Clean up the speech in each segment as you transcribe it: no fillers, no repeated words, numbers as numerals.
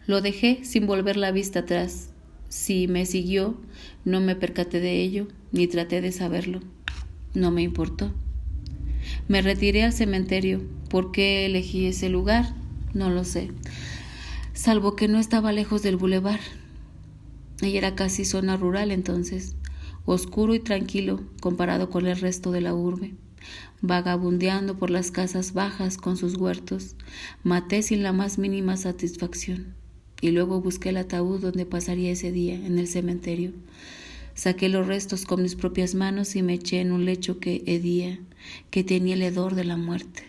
Lo dejé sin volver la vista atrás. Si me siguió, no me percaté de ello, ni traté de saberlo. No me importó. Me retiré al cementerio. ¿Por qué elegí ese lugar? No lo sé. Salvo que no estaba lejos del bulevar. Y era casi zona rural entonces, oscuro y tranquilo comparado con el resto de la urbe. Vagabundeando por las casas bajas con sus huertos, maté sin la más mínima satisfacción. Y luego busqué el ataúd donde pasaría ese día, en el cementerio. Saqué los restos con mis propias manos y me eché en un lecho que hedía, que tenía el hedor de la muerte.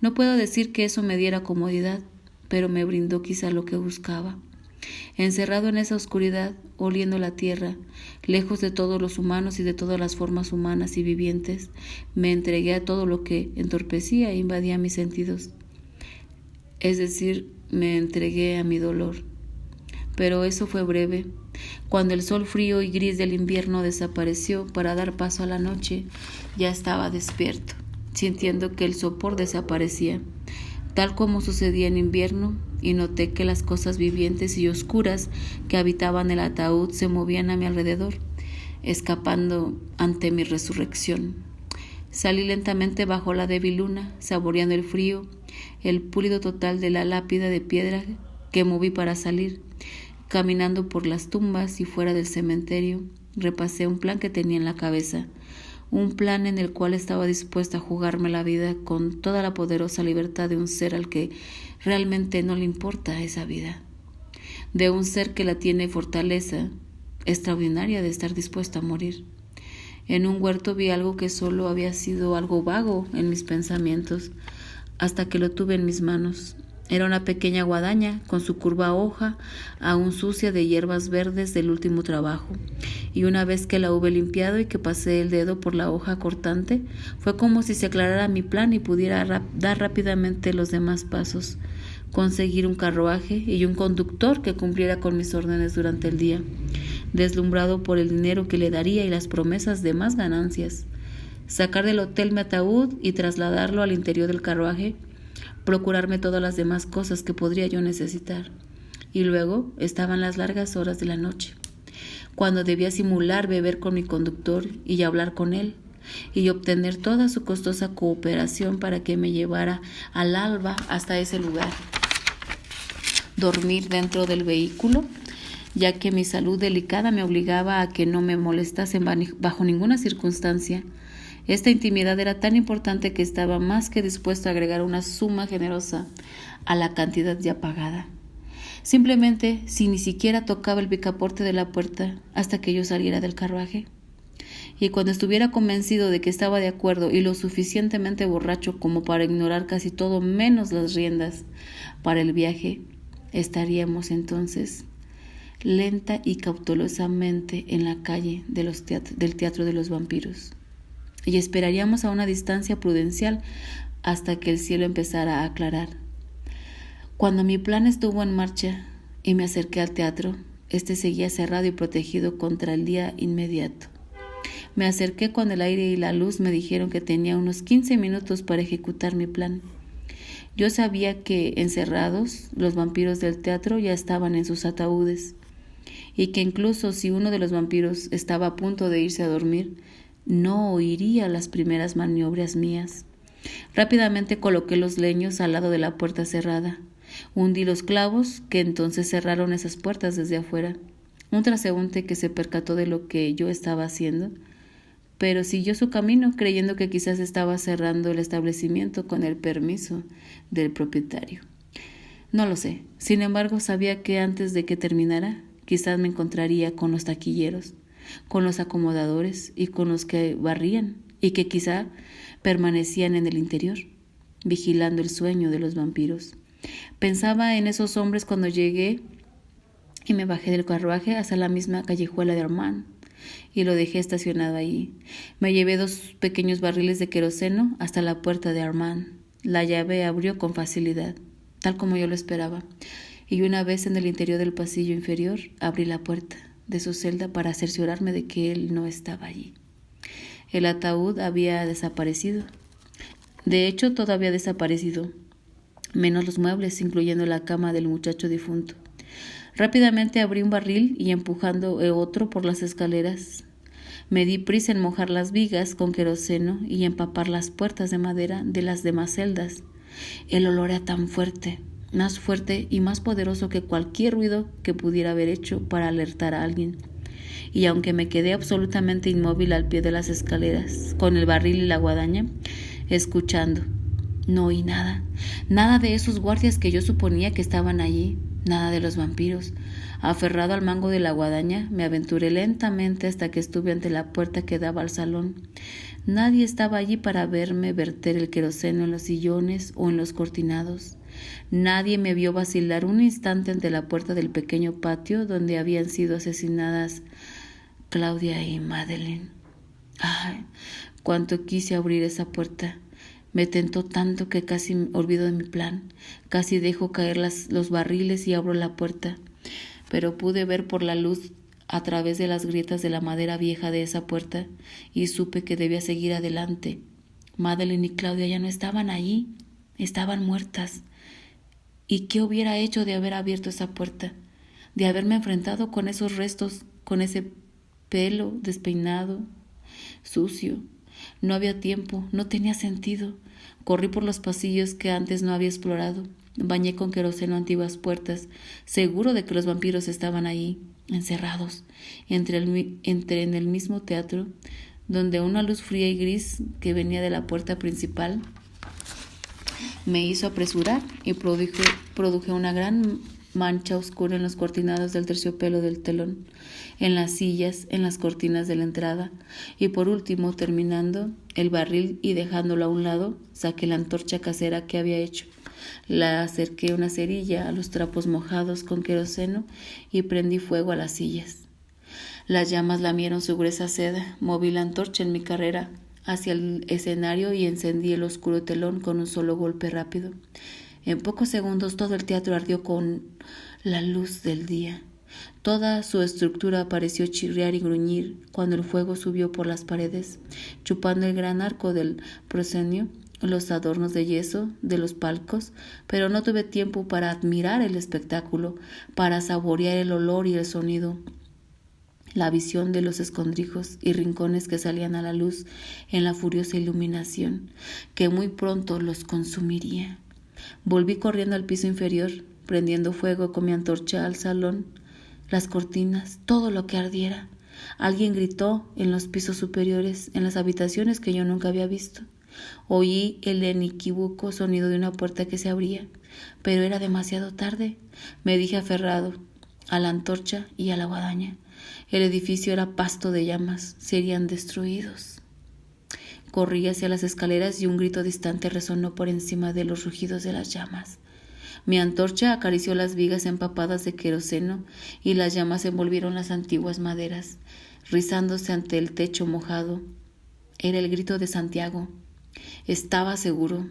No puedo decir que eso me diera comodidad, pero me brindó quizá lo que buscaba. Encerrado en esa oscuridad, oliendo la tierra, lejos de todos los humanos y de todas las formas humanas y vivientes, me entregué a todo lo que entorpecía e invadía mis sentidos. Es decir, me entregué a mi dolor. Pero eso fue breve. Cuando el sol frío y gris del invierno desapareció para dar paso a la noche, ya estaba despierto, sintiendo que el sopor desaparecía, tal como sucedía en invierno, y noté que las cosas vivientes y oscuras que habitaban el ataúd se movían a mi alrededor, escapando ante mi resurrección. Salí lentamente bajo la débil luna, saboreando el frío, el pulido total de la lápida de piedra que moví para salir. Caminando por las tumbas y fuera del cementerio, repasé un plan que tenía en la cabeza, un plan en el cual estaba dispuesta a jugarme la vida con toda la poderosa libertad de un ser al que realmente no le importa esa vida, de un ser que la tiene fortaleza extraordinaria de estar dispuesto a morir. En un huerto vi algo que solo había sido algo vago en mis pensamientos, hasta que lo tuve en mis manos. Era una pequeña guadaña con su curva hoja aún sucia de hierbas verdes del último trabajo, y una vez que la hube limpiado y que pasé el dedo por la hoja cortante, fue como si se aclarara mi plan y pudiera dar rápidamente los demás pasos, conseguir un carruaje y un conductor que cumpliera con mis órdenes durante el día, deslumbrado por el dinero que le daría y las promesas de más ganancias, sacar del hotel mi ataúd y trasladarlo al interior del carruaje, procurarme todas las demás cosas que podría yo necesitar. Y luego estaban las largas horas de la noche, cuando debía simular beber con mi conductor y hablar con él, y obtener toda su costosa cooperación para que me llevara al alba hasta ese lugar. Dormir dentro del vehículo, ya que mi salud delicada me obligaba a que no me molestasen bajo ninguna circunstancia. Esta intimidad era tan importante que estaba más que dispuesto a agregar una suma generosa a la cantidad ya pagada. Simplemente, si ni siquiera tocaba el picaporte de la puerta hasta que yo saliera del carruaje. Y cuando estuviera convencido de que estaba de acuerdo y lo suficientemente borracho como para ignorar casi todo menos las riendas para el viaje, estaríamos entonces lenta y cautelosamente en la calle del Teatro de los Vampiros. Y esperaríamos a una distancia prudencial hasta que el cielo empezara a aclarar. Cuando mi plan estuvo en marcha y me acerqué al teatro, este seguía cerrado y protegido contra el día inmediato. Me acerqué cuando el aire y la luz me dijeron que tenía unos 15 minutos para ejecutar mi plan. Yo sabía que, encerrados, los vampiros del teatro ya estaban en sus ataúdes, y que incluso si uno de los vampiros estaba a punto de irse a dormir, no oiría las primeras maniobras mías. Rápidamente coloqué los leños al lado de la puerta cerrada. Hundí los clavos que entonces cerraron esas puertas desde afuera. Un transeúnte que se percató de lo que yo estaba haciendo, pero siguió su camino creyendo que quizás estaba cerrando el establecimiento con el permiso del propietario. No lo sé. Sin embargo, sabía que antes de que terminara, quizás me encontraría con los taquilleros, con los acomodadores y con los que barrían, y que quizá permanecían en el interior, vigilando el sueño de los vampiros. Pensaba en esos hombres cuando llegué y me bajé del carruaje hasta la misma callejuela de Armand, y lo dejé estacionado allí. Me llevé 2 pequeños barriles de queroseno hasta la puerta de Armand. La llave abrió con facilidad, tal como yo lo esperaba, y una vez en el interior del pasillo inferior, abrí la puerta de su celda para cerciorarme de que él no estaba allí. El ataúd había desaparecido. De hecho, todo había desaparecido. menos los muebles, incluyendo la cama del muchacho difunto. Rápidamente abrí un barril y empujando otro por las escaleras, me di prisa en mojar las vigas con queroseno y empapar las puertas de madera de las demás celdas. El olor era tan fuerte, más fuerte y más poderoso que cualquier ruido que pudiera haber hecho para alertar a alguien. Y aunque me quedé absolutamente inmóvil al pie de las escaleras, con el barril y la guadaña, escuchando, no oí nada, nada de esos guardias que yo suponía que estaban allí, nada de los vampiros. Aferrado al mango de la guadaña, me aventuré lentamente hasta que estuve ante la puerta que daba al salón. Nadie estaba allí para verme verter el queroseno en los sillones o en los cortinados. Nadie me vio vacilar un instante ante la puerta del pequeño patio donde habían sido asesinadas Claudia y Madeleine. ¡Ay! Cuánto quise abrir esa puerta. Me tentó tanto que casi me olvido de mi plan. Casi dejo caer los barriles y abro la puerta. Pero pude ver por la luz a través de las grietas de la madera vieja de esa puerta y supe que debía seguir adelante. Madeleine y Claudia ya no estaban allí, estaban muertas. ¿Y qué hubiera hecho de haber abierto esa puerta? De haberme enfrentado con esos restos, con ese pelo despeinado, sucio. No había tiempo, no tenía sentido. Corrí por los pasillos que antes no había explorado. Bañé con queroseno antiguas puertas, seguro de que los vampiros estaban allí, encerrados, entré en el mismo teatro, donde una luz fría y gris que venía de la puerta principal me hizo apresurar y produje una gran mancha oscura en los cortinados del terciopelo del telón, en las sillas, en las cortinas de la entrada, y por último, terminando el barril y dejándolo a un lado, saqué la antorcha casera que había hecho. La acerqué una cerilla a los trapos mojados con queroseno y prendí fuego a las sillas. Las llamas lamieron su gruesa seda. Moví la antorcha en mi carrera hacia el escenario y encendí el oscuro telón con un solo golpe rápido. En pocos segundos todo el teatro ardió con la luz del día. Toda su estructura pareció chirriar y gruñir cuando el fuego subió por las paredes, chupando el gran arco del proscenio, los adornos de yeso de los palcos, pero no tuve tiempo para admirar el espectáculo, para saborear el olor y el sonido, la visión de los escondrijos y rincones que salían a la luz en la furiosa iluminación, que muy pronto los consumiría. Volví corriendo al piso inferior, prendiendo fuego con mi antorcha al salón, las cortinas, todo lo que ardiera. Alguien gritó en los pisos superiores, en las habitaciones que yo nunca había visto. Oí el inequívoco sonido de una puerta que se abría, pero era demasiado tarde. Me dije aferrado a la antorcha y a la guadaña. El edificio era pasto de llamas, serían destruidos. Corrí hacia las escaleras y un grito distante resonó por encima de los rugidos de las llamas. Mi antorcha acarició las vigas empapadas de queroseno y las llamas envolvieron las antiguas maderas, rizándose ante el techo mojado. Era el grito de Santiago. Estaba seguro,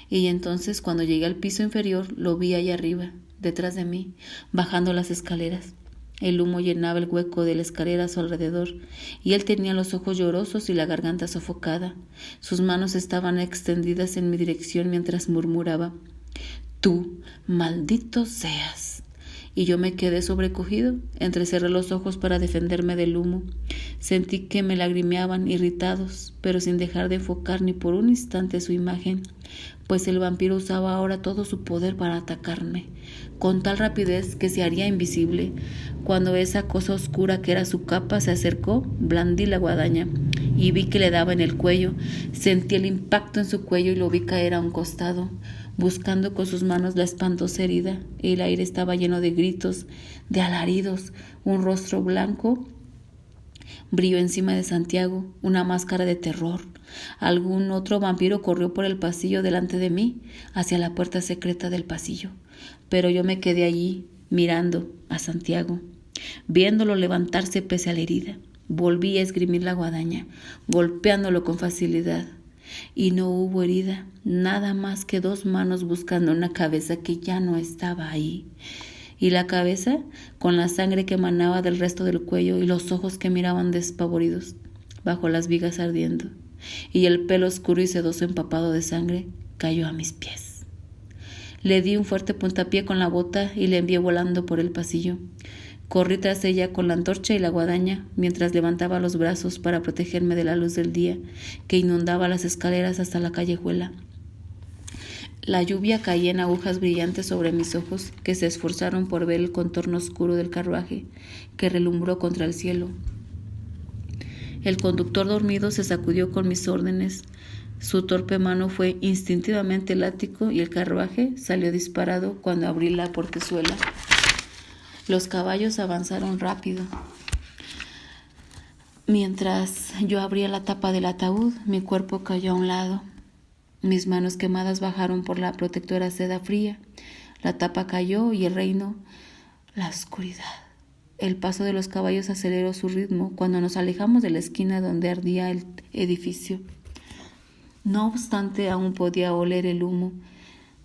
y entonces cuando llegué al piso inferior lo vi allá arriba, detrás de mí, bajando las escaleras. El humo llenaba el hueco de la escalera a su alrededor, y él tenía los ojos llorosos y la garganta sofocada. Sus manos estaban extendidas en mi dirección mientras murmuraba: «Tú, maldito seas». Y yo me quedé sobrecogido, entrecerré los ojos para defenderme del humo. Sentí que me lagrimeaban irritados, pero sin dejar de enfocar ni por un instante su imagen, pues el vampiro usaba ahora todo su poder para atacarme, con tal rapidez que se haría invisible. Cuando esa cosa oscura que era su capa se acercó, blandí la guadaña y vi que le daba en el cuello. Sentí el impacto en su cuello y lo vi caer a un costado, buscando con sus manos la espantosa herida. El aire estaba lleno de gritos, de alaridos. Un rostro blanco brilló encima de Santiago, una máscara de terror. Algún otro vampiro corrió por el pasillo delante de mí, hacia la puerta secreta del pasillo. Pero yo me quedé allí, mirando a Santiago, viéndolo levantarse pese a la herida. Volví a esgrimir la guadaña, golpeándolo con facilidad. Y no hubo herida, nada más que dos manos buscando una cabeza que ya no estaba ahí. Y la cabeza, con la sangre que emanaba del resto del cuello y los ojos que miraban despavoridos, bajo las vigas ardiendo, y el pelo oscuro y sedoso empapado de sangre, cayó a mis pies. Le di un fuerte puntapié con la bota y le envié volando por el pasillo. Corrí tras ella con la antorcha y la guadaña, mientras levantaba los brazos para protegerme de la luz del día, que inundaba las escaleras hasta la callejuela. La lluvia caía en agujas brillantes sobre mis ojos, que se esforzaron por ver el contorno oscuro del carruaje, que relumbró contra el cielo. El conductor dormido se sacudió con mis órdenes. Su torpe mano fue instintivamente el látigo y el carruaje salió disparado cuando abrí la portezuela. Los caballos avanzaron rápido. Mientras yo abría la tapa del ataúd, mi cuerpo cayó a un lado. Mis manos quemadas bajaron por la protectora seda fría. La tapa cayó y el reino, la oscuridad. El paso de los caballos aceleró su ritmo cuando nos alejamos de la esquina donde ardía el edificio. No obstante, aún podía oler el humo.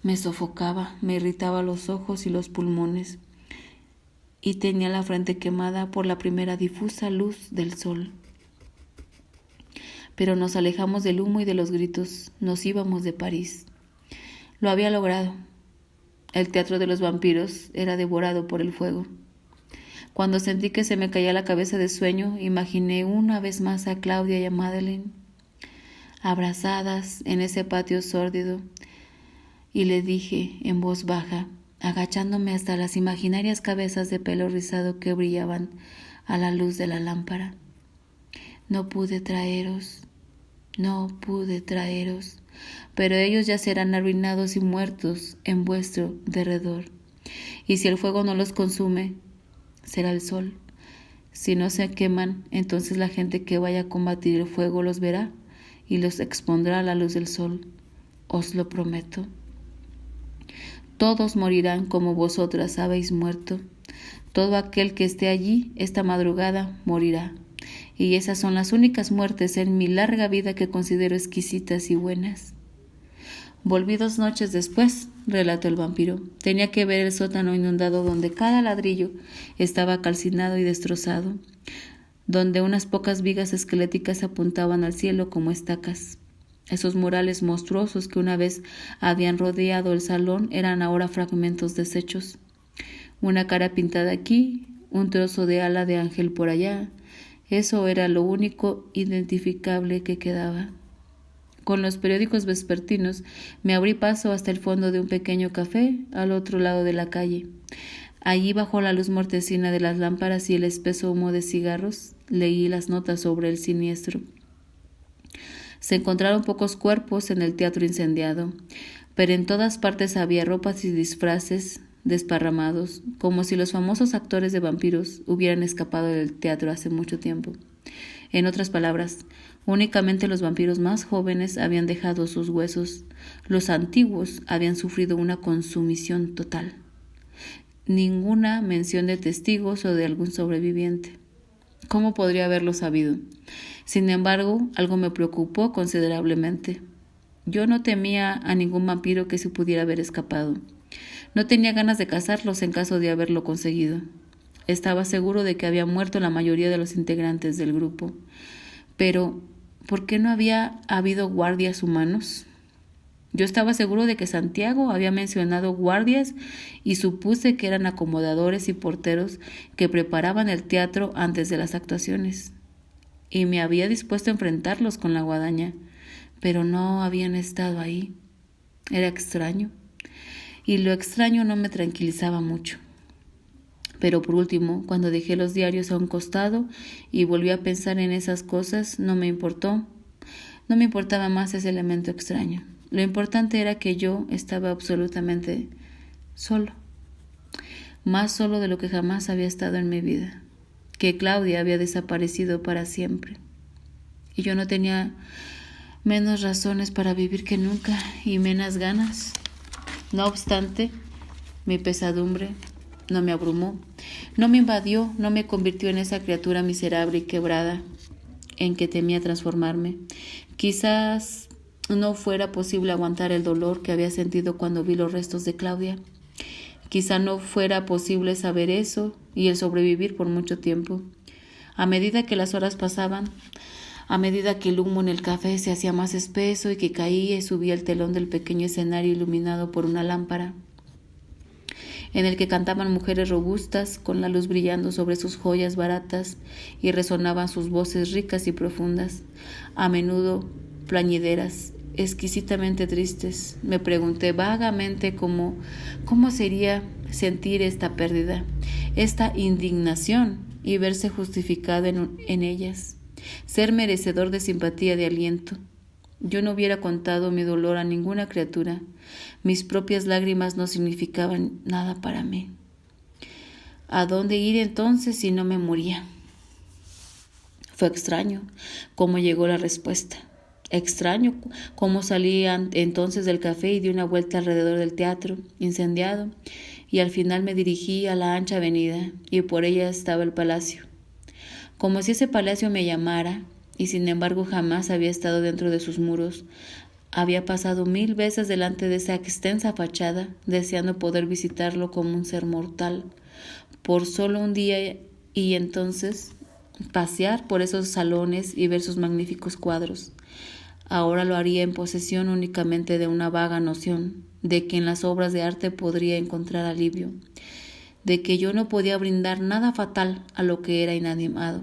Me sofocaba, me irritaba los ojos y los pulmones, y tenía la frente quemada por la primera difusa luz del sol. Pero nos alejamos del humo y de los gritos. Nos íbamos de París. Lo había logrado. El teatro de los vampiros era devorado por el fuego. Cuando sentí que se me caía la cabeza de sueño, imaginé una vez más a Claudia y a Madeleine abrazadas en ese patio sórdido, y le dije en voz baja, agachándome hasta las imaginarias cabezas de pelo rizado que brillaban a la luz de la lámpara: no pude traeros, pero ellos ya serán arruinados y muertos en vuestro derredor. Y si el fuego no los consume, será el sol. Si no se queman, entonces la gente que vaya a combatir el fuego los verá y los expondrá a la luz del sol. Os lo prometo. Todos morirán como vosotras habéis muerto. Todo aquel que esté allí esta madrugada morirá. Y esas son las únicas muertes en mi larga vida que considero exquisitas y buenas. Volví 2 noches después, relató el vampiro. Tenía que ver el sótano inundado donde cada ladrillo estaba calcinado y destrozado, donde unas pocas vigas esqueléticas apuntaban al cielo como estacas. Esos murales monstruosos que una vez habían rodeado el salón eran ahora fragmentos deshechos. Una cara pintada aquí, un trozo de ala de ángel por allá. Eso era lo único identificable que quedaba. Con los periódicos vespertinos me abrí paso hasta el fondo de un pequeño café al otro lado de la calle. Allí, bajo la luz mortecina de las lámparas y el espeso humo de cigarros, leí las notas sobre el siniestro. Se encontraron pocos cuerpos en el teatro incendiado, pero en todas partes había ropas y disfraces desparramados, como si los famosos actores de vampiros hubieran escapado del teatro hace mucho tiempo. En otras palabras, únicamente los vampiros más jóvenes habían dejado sus huesos. Los antiguos habían sufrido una consumición total. Ninguna mención de testigos o de algún sobreviviente. ¿Cómo podría haberlo sabido? Sin embargo, algo me preocupó considerablemente. Yo no temía a ningún vampiro que se pudiera haber escapado. No tenía ganas de cazarlos en caso de haberlo conseguido. Estaba seguro de que había muerto la mayoría de los integrantes del grupo. Pero, ¿por qué no había habido guardias humanos? Yo estaba seguro de que Santiago había mencionado guardias y supuse que eran acomodadores y porteros que preparaban el teatro antes de las actuaciones. Y me había dispuesto a enfrentarlos con la guadaña, pero no habían estado ahí. Era extraño. Y lo extraño no me tranquilizaba mucho. Pero por último, cuando dejé los diarios a un costado y volví a pensar en esas cosas, no me importó. No me importaba más ese elemento extraño. Lo importante era que yo estaba absolutamente solo. Más solo de lo que jamás había estado en mi vida. Que Claudia había desaparecido para siempre. Y yo no tenía menos razones para vivir que nunca y menos ganas. No obstante, mi pesadumbre no me abrumó, no me invadió, no me convirtió en esa criatura miserable y quebrada en que temía transformarme. Quizás no fuera posible aguantar el dolor que había sentido cuando vi los restos de Claudia. Quizá no fuera posible saber eso y el sobrevivir por mucho tiempo. A medida que las horas pasaban, A medida que el humo en el café se hacía más espeso y que caía y subía el telón del pequeño escenario iluminado por una lámpara, en el que cantaban mujeres robustas con la luz brillando sobre sus joyas baratas y resonaban sus voces ricas y profundas, a menudo plañideras, exquisitamente tristes, me pregunté vagamente cómo sería sentir esta pérdida, esta indignación y verse justificado en ellas, ser merecedor de simpatía, de aliento. Yo no hubiera contado mi dolor a ninguna criatura. Mis propias lágrimas no significaban nada para mí. ¿A dónde ir entonces si no me moría? Fue extraño cómo llegó la respuesta. Extraño cómo salí entonces del café y di una vuelta alrededor del teatro, incendiado, y al final me dirigí a la ancha avenida, y por ella estaba el palacio. Como si ese palacio me llamara, y sin embargo jamás había estado dentro de sus muros. Había pasado 1000 veces delante de esa extensa fachada, deseando poder visitarlo como un ser mortal, por solo un día, y entonces pasear por esos salones y ver sus magníficos cuadros. Ahora lo haría en posesión únicamente de una vaga noción de que en las obras de arte podría encontrar alivio, de que yo no podía brindar nada fatal a lo que era inanimado,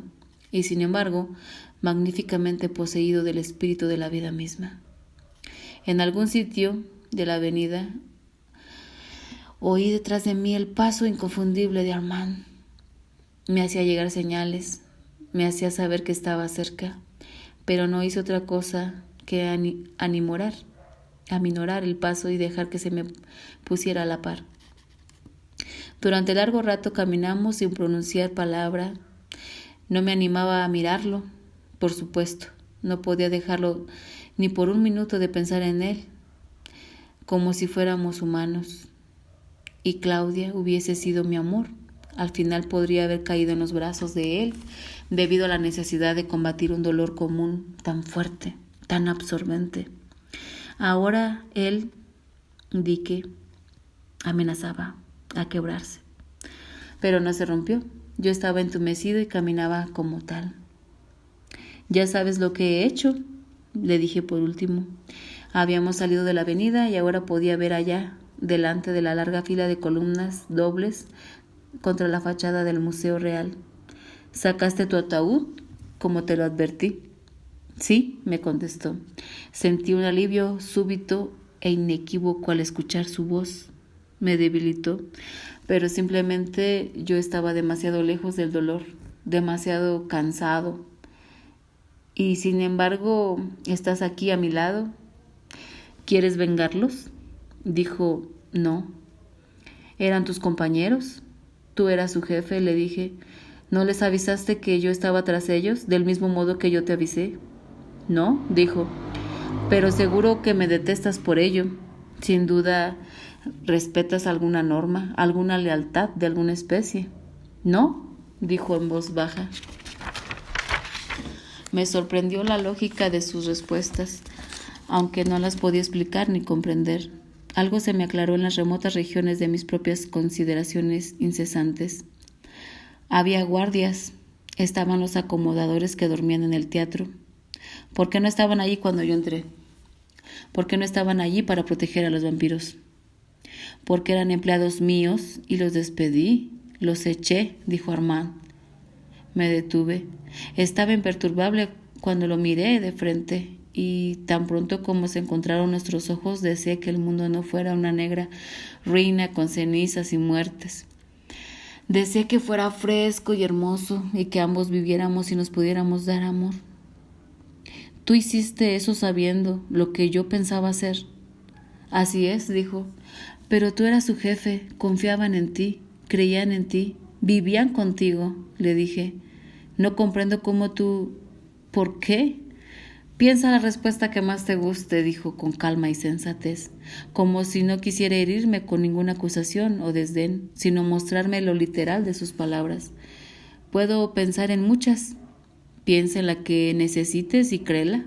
y sin embargo magníficamente poseído del espíritu de la vida misma. En algún sitio de la avenida oí detrás de mí el paso inconfundible de Armand. Me hacía llegar señales, me hacía saber que estaba cerca, pero no hice otra cosa que aminorar el paso y dejar que se me pusiera a la par. Durante largo rato caminamos sin pronunciar palabra. No me animaba a mirarlo. Por supuesto, no podía dejarlo ni por un minuto de pensar en él, como si fuéramos humanos. Y Claudia hubiese sido mi amor. Al final podría haber caído en los brazos de él, debido a la necesidad de combatir un dolor común tan fuerte, tan absorbente. Ahora el dique amenazaba a quebrarse, pero no se rompió. Yo estaba entumecido y caminaba como tal. «Ya sabes lo que he hecho», le dije por último. Habíamos salido de la avenida y ahora podía ver allá, delante de la larga fila de columnas dobles contra la fachada del Museo Real. «¿Sacaste tu ataúd, como te lo advertí?» «Sí», me contestó. Sentí un alivio súbito e inequívoco al escuchar su voz. Me debilitó, pero simplemente yo estaba demasiado lejos del dolor, demasiado cansado. «Y sin embargo, estás aquí a mi lado. ¿Quieres vengarlos?», dijo. «No». «¿Eran tus compañeros? Tú eras su jefe», le dije. «¿No les avisaste que yo estaba tras ellos, del mismo modo que yo te avisé?» «No», dijo. «Pero seguro que me detestas por ello. Sin duda, respetas alguna norma, alguna lealtad de alguna especie». «No», dijo en voz baja. Me sorprendió la lógica de sus respuestas, aunque no las podía explicar ni comprender. Algo se me aclaró en las remotas regiones de mis propias consideraciones incesantes. Había guardias, estaban los acomodadores que dormían en el teatro. ¿Por qué no estaban allí cuando yo entré? ¿Por qué no estaban allí para proteger a los vampiros? Porque eran empleados míos y los despedí, los eché, dijo Armand. Me detuve. Estaba imperturbable cuando lo miré de frente, y tan pronto como se encontraron nuestros ojos deseé que el mundo no fuera una negra ruina con cenizas y muertes. Deseé que fuera fresco y hermoso y que ambos viviéramos y nos pudiéramos dar amor. «Tú hiciste eso sabiendo lo que yo pensaba hacer». «Así es», dijo. «Pero tú eras su jefe, confiaban en ti, creían en ti, vivían contigo», le dije. «No comprendo cómo tú... ¿Por qué?» «Piensa la respuesta que más te guste», dijo con calma y sensatez, como si no quisiera herirme con ninguna acusación o desdén, sino mostrarme lo literal de sus palabras. «Puedo pensar en muchas. Piensa en la que necesites y créela.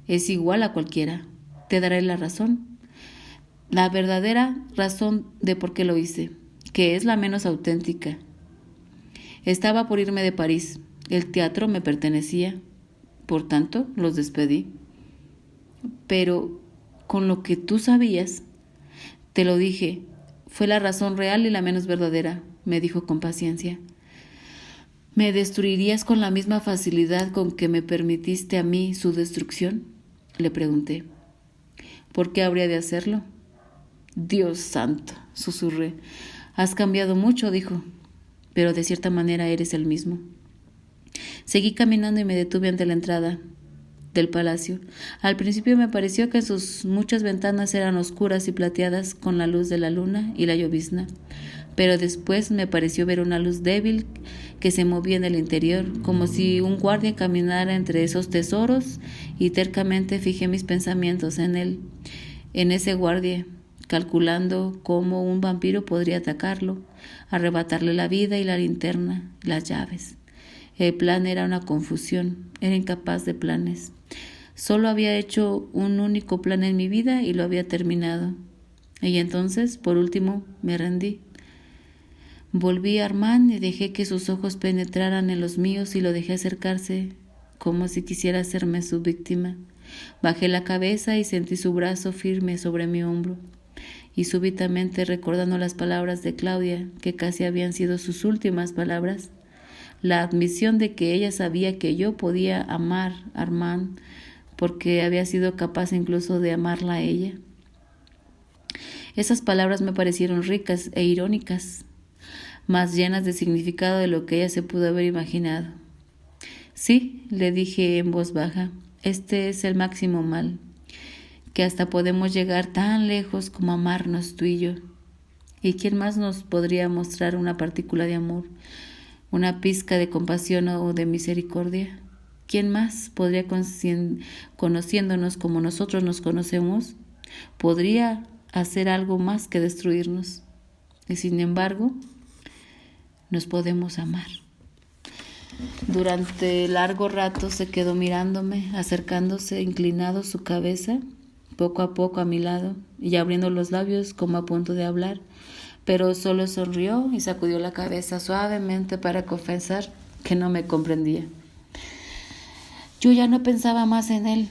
Es igual a cualquiera. Te daré la razón. La verdadera razón de por qué lo hice, que es la menos auténtica. Estaba por irme de París. El teatro me pertenecía. Por tanto, los despedí. Pero con lo que tú sabías, te lo dije, fue la razón real y la menos verdadera, me dijo con paciencia. ¿Me destruirías con la misma facilidad con que me permitiste a mí su destrucción? Le pregunté. ¿Por qué habría de hacerlo? Dios santo, susurré. Has cambiado mucho, dijo, pero de cierta manera eres el mismo. Seguí caminando y me detuve ante la entrada del palacio. Al principio me pareció que sus muchas ventanas eran oscuras y plateadas con la luz de la luna y la llovizna, pero después me pareció ver una luz débil que se movía en el interior, como si un guardia caminara entre esos tesoros, y tercamente fijé mis pensamientos en él, en ese guardia, calculando cómo un vampiro podría atacarlo, arrebatarle la vida y la linterna, las llaves. El plan era una confusión, era incapaz de planes. Solo había hecho un único plan en mi vida y lo había terminado. Y entonces, por último, me rendí. Volví a Armand y dejé que sus ojos penetraran en los míos y lo dejé acercarse como si quisiera hacerme su víctima. Bajé la cabeza y sentí su brazo firme sobre mi hombro. Y súbitamente, recordando las palabras de Claudia, que casi habían sido sus últimas palabras, la admisión de que ella sabía que yo podía amar a Armand porque había sido capaz incluso de amarla a ella. Esas palabras me parecieron ricas e irónicas, más llenas de significado de lo que ella se pudo haber imaginado. Sí, le dije en voz baja, este es el máximo mal, que hasta podemos llegar tan lejos como amarnos tú y yo. ¿Y quién más nos podría mostrar una partícula de amor, una pizca de compasión o de misericordia? ¿Quién más podría, conociéndonos como nosotros nos conocemos, podría hacer algo más que destruirnos? Y sin embargo, nos podemos amar. Durante largo rato se quedó mirándome, acercándose, inclinado su cabeza, poco a poco a mi lado, y abriendo los labios como a punto de hablar, pero solo sonrió y sacudió la cabeza suavemente para confesar que no me comprendía. Yo ya no pensaba más en él.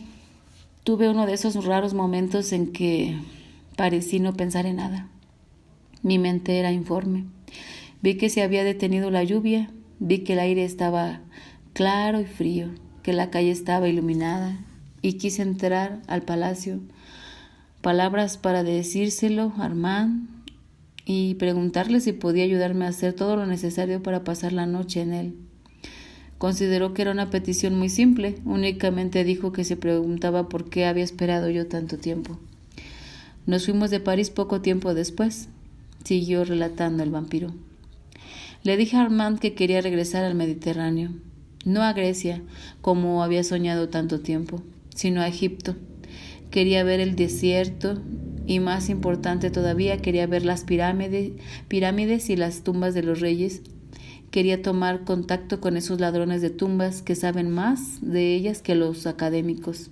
Tuve uno de esos raros momentos en que parecí no pensar en nada. Mi mente era informe. Vi que se había detenido la lluvia, vi que el aire estaba claro y frío, que la calle estaba iluminada, y quise entrar al palacio. Palabras para decírselo a Armand y preguntarle si podía ayudarme a hacer todo lo necesario para pasar la noche en él. Consideró que era una petición muy simple, únicamente dijo que se preguntaba por qué había esperado yo tanto tiempo. Nos fuimos de París poco tiempo después, siguió relatando el vampiro. Le dije a Armand que quería regresar al Mediterráneo, no a Grecia, como había soñado tanto tiempo, sino a Egipto. Quería ver el desierto y, más importante todavía, quería ver las pirámides y las tumbas de los reyes. Quería tomar contacto con esos ladrones de tumbas que saben más de ellas que los académicos.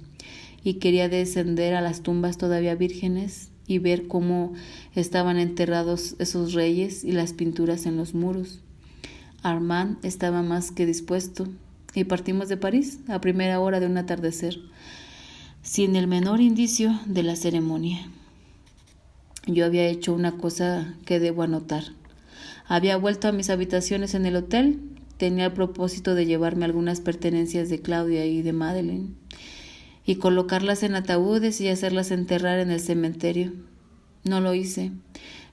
Y quería descender a las tumbas todavía vírgenes y ver cómo estaban enterrados esos reyes y las pinturas en los muros. Armand estaba más que dispuesto y partimos de París a primera hora de un atardecer, sin el menor indicio de la ceremonia. Yo había hecho una cosa que debo anotar. Había vuelto a mis habitaciones en el hotel. Tenía el propósito de llevarme algunas pertenencias de Claudia y de Madeleine y colocarlas en ataúdes y hacerlas enterrar en el cementerio. No lo hice.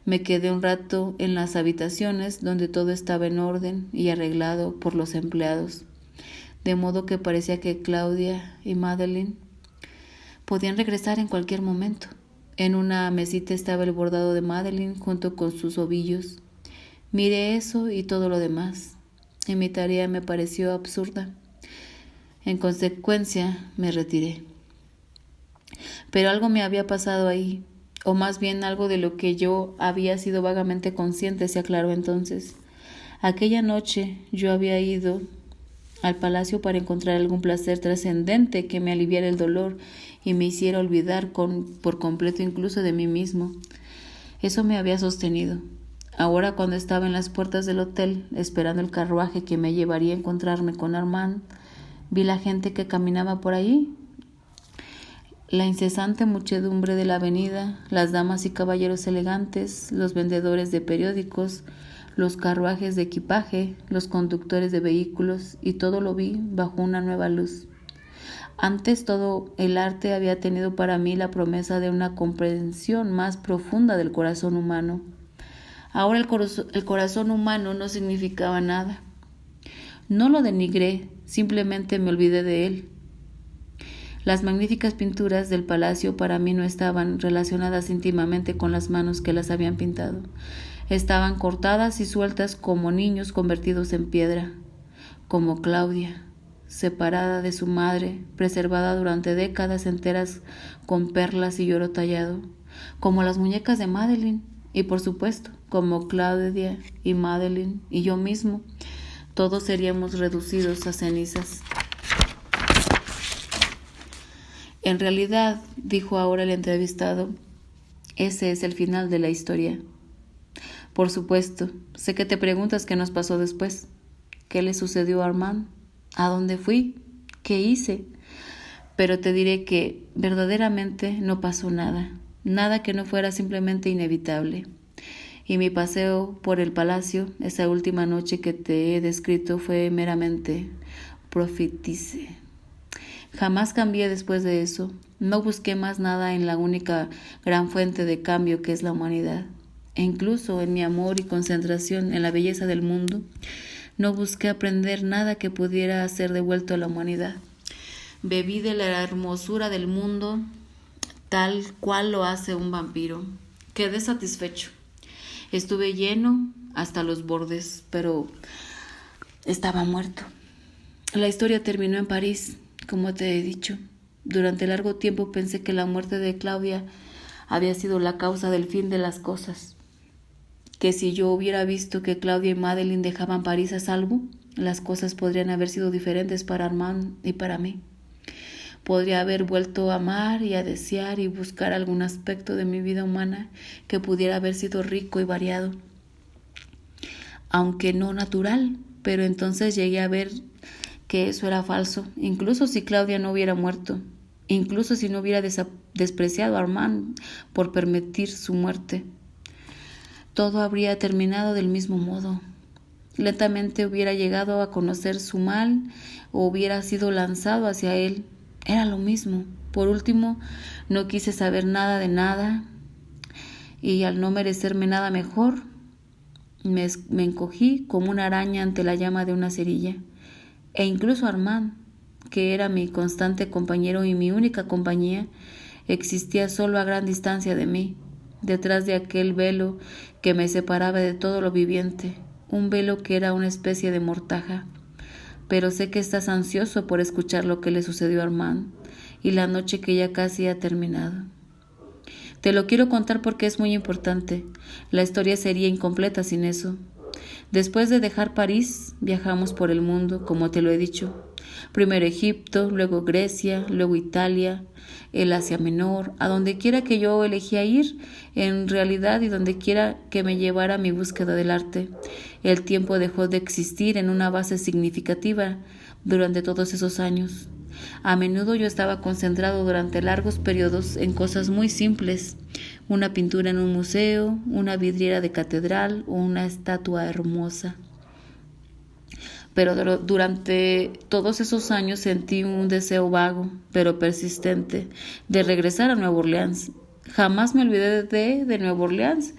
Me quedé un rato en las habitaciones donde todo estaba en orden y arreglado por los empleados, de modo que parecía que Claudia y Madeleine podían regresar en cualquier momento. En una mesita estaba el bordado de Madeleine junto con sus ovillos. Miré eso y todo lo demás, y mi tarea me pareció absurda. En consecuencia, me retiré. Pero algo me había pasado ahí, o más bien algo de lo que yo había sido vagamente consciente se aclaró entonces. Aquella noche yo había ido al palacio para encontrar algún placer trascendente que me aliviara el dolor y me hiciera olvidar por completo incluso de mí mismo. Eso me había sostenido. Ahora, cuando estaba en las puertas del hotel, esperando el carruaje que me llevaría a encontrarme con Armand, Vi la gente que caminaba por ahí, la incesante muchedumbre de la avenida, las damas y caballeros elegantes, los vendedores de periódicos, los carruajes de equipaje, los conductores de vehículos, y todo lo vi bajo una nueva luz. Antes todo el arte había tenido para mí la promesa de una comprensión más profunda del corazón humano. Ahora el corazón humano no significaba nada. No lo denigré, simplemente me olvidé de él. Las magníficas pinturas del palacio para mí no estaban relacionadas íntimamente con las manos que las habían pintado. Estaban cortadas y sueltas como niños convertidos en piedra, como Claudia, separada de su madre, preservada durante décadas enteras con perlas y lloro tallado, como las muñecas de Madeleine, y por supuesto, como Claudia y Madeleine y yo mismo, todos seríamos reducidos a cenizas. En realidad, dijo ahora el entrevistado, ese es el final de la historia. Por supuesto, sé que te preguntas qué nos pasó después. ¿Qué le sucedió a Armand? ¿A dónde fui? ¿Qué hice? Pero te diré que verdaderamente no pasó nada, nada que no fuera simplemente inevitable. Y mi paseo por el palacio, esa última noche que te he descrito, fue meramente profetice. Jamás cambié después de eso. No busqué más nada en la única gran fuente de cambio que es la humanidad. E incluso en mi amor y concentración en la belleza del mundo, no busqué aprender nada que pudiera ser devuelto a la humanidad. Bebí de la hermosura del mundo tal cual lo hace un vampiro. Quedé satisfecho. Estuve lleno hasta los bordes, pero estaba muerto. La historia terminó en París, como te he dicho. Durante largo tiempo pensé que la muerte de Claudia había sido la causa del fin de las cosas. Que si yo hubiera visto que Claudia y Madeleine dejaban París a salvo, las cosas podrían haber sido diferentes para Armand y para mí. Podría haber vuelto a amar y a desear y buscar algún aspecto de mi vida humana que pudiera haber sido rico y variado, aunque no natural, pero entonces llegué a ver que eso era falso, incluso si Claudia no hubiera muerto, incluso si no hubiera despreciado a Armand por permitir su muerte. Todo habría terminado del mismo modo. Lentamente hubiera llegado a conocer su mal o hubiera sido lanzado hacia él. Era lo mismo. Por último, no quise saber nada de nada y al no merecerme nada mejor, me encogí como una araña ante la llama de una cerilla. E incluso Armand, que era mi constante compañero y mi única compañía, existía solo a gran distancia de mí, detrás de aquel velo que me separaba de todo lo viviente, un velo que era una especie de mortaja. Pero sé que estás ansioso por escuchar lo que le sucedió a Armand y la noche que ya casi ha terminado. Te lo quiero contar porque es muy importante. La historia sería incompleta sin eso. Después de dejar París, viajamos por el mundo, como te lo he dicho. Primero Egipto, luego Grecia, luego Italia, el Asia Menor, a donde quiera que yo elegía ir, en realidad, y donde quiera que me llevara mi búsqueda del arte. El tiempo dejó de existir en una base significativa durante todos esos años. A menudo yo estaba concentrado durante largos periodos en cosas muy simples, una pintura en un museo, una vidriera de catedral o una estatua hermosa. Pero durante todos esos años sentí un deseo vago, pero persistente, de regresar a Nueva Orleans. Jamás me olvidé de Nueva Orleans,